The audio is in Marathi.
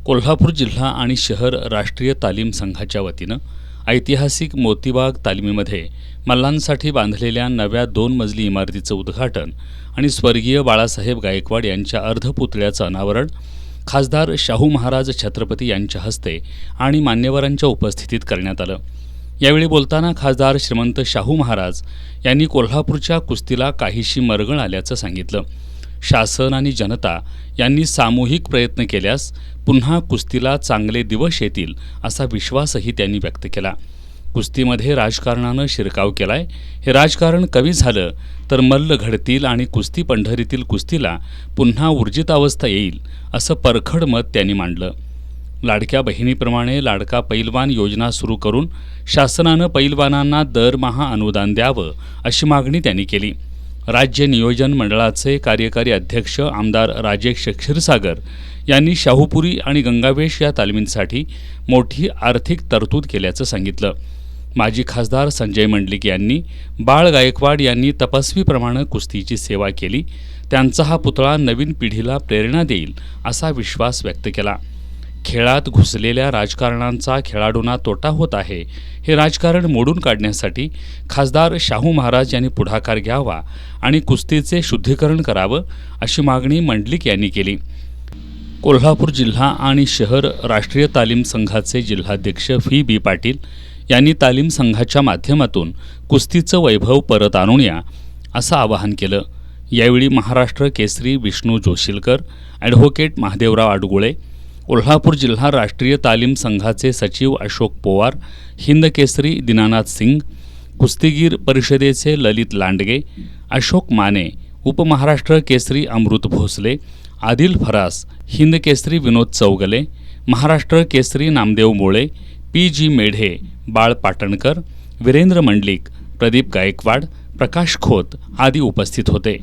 कोल्हापूर जिल्हा आणि शहर राष्ट्रीय तालीम संघाच्या वतीनं ऐतिहासिक मोतीबाग तालिमीमध्ये मल्लांसाठी बांधलेल्या नव्या 2 मजली इमारतीचं उद्घाटन आणि स्वर्गीय बाळासाहेब गायकवाड यांच्या अर्धपुतळ्याचं अनावरण खासदार शाहू महाराज छत्रपती यांच्या हस्ते आणि मान्यवरांच्या उपस्थितीत करण्यात आलं। यावेळी बोलताना खासदार श्रीमंत शाहू महाराज यांनी कोल्हापूरच्या कुस्तीला काहीशी मरगळ आल्याचं सांगितलं। शासन आणि जनता यांनी सामूहिक प्रयत्न केल्यास पुन्हा कुस्तीला चांगले दिवस येतील असा विश्वासही त्यांनी व्यक्त केला। कुस्तीमध्ये राजकारणानं शिरकाव केलाय, हे राजकारण कमी झालं तर मल्ल घडतील आणि कुस्ती पंढरीतील कुस्तीला पुन्हा ऊर्जित अवस्था येईल असं परखड मत त्यांनी मांडलं। लाडक्या बहिणीप्रमाणे लाडका पैलवान योजना सुरू करून शासनानं पैलवानांना दरमहा अनुदान द्यावं अशी मागणी त्यांनी केली। राज्य नियोजन मंडळाचे कार्यकारी अध्यक्ष आमदार राजेश क्षीरसागर यांनी शाहूपुरी आणि गंगावेश या तालमींसाठी मोठी आर्थिक तरतूद केल्याचं सांगितलं। माजी खासदार संजय मंडलिक यांनी बाळ गायकवाड यांनी तपस्वीप्रमाणे कुस्तीची सेवा केली, त्यांचा हा पुतळा नवीन पिढीला प्रेरणा देईल असा विश्वास व्यक्त केला। खेळात घुसलेल्या राजकारणांचा खेळाडूंना तोटा होत आहे, हे राजकारण मोडून काढण्यासाठी खासदार शाहू महाराज यांनी पुढाकार घ्यावा आणि कुस्तीचे शुद्धीकरण करावं अशी मागणी मंडलिक यांनी केली। कोल्हापूर जिल्हा आणि शहर राष्ट्रीय तालीम संघाचे जिल्हाध्यक्ष बी पाटील यांनी तालीम संघाच्या माध्यमातून कुस्तीचं वैभव परत आणूया असं आवाहन केलं। यावेळी महाराष्ट्र केसरी विष्णू जोशीलकर, ॲडव्होकेट महादेवराव आडगुळे, कोल्हापूर जिल्हा राष्ट्रीय तालीम संघाचे सचिव अशोक पोवार, हिंद केसरी दीनानाथ सिंग, कुस्तीगीर परिषदेचे ललित लांडगे, अशोक माने, उपमहाराष्ट्र केसरी अमृत भोसले, आदिल फरास, हिंद केसरी विनोद चौगले, महाराष्ट्र केसरी नामदेव मोळे, जी मेढे, बाळ पाटणकर, वीरेंद्र मंडलिक, प्रदीप गायकवाड, प्रकाश खोत आदी उपस्थित होते।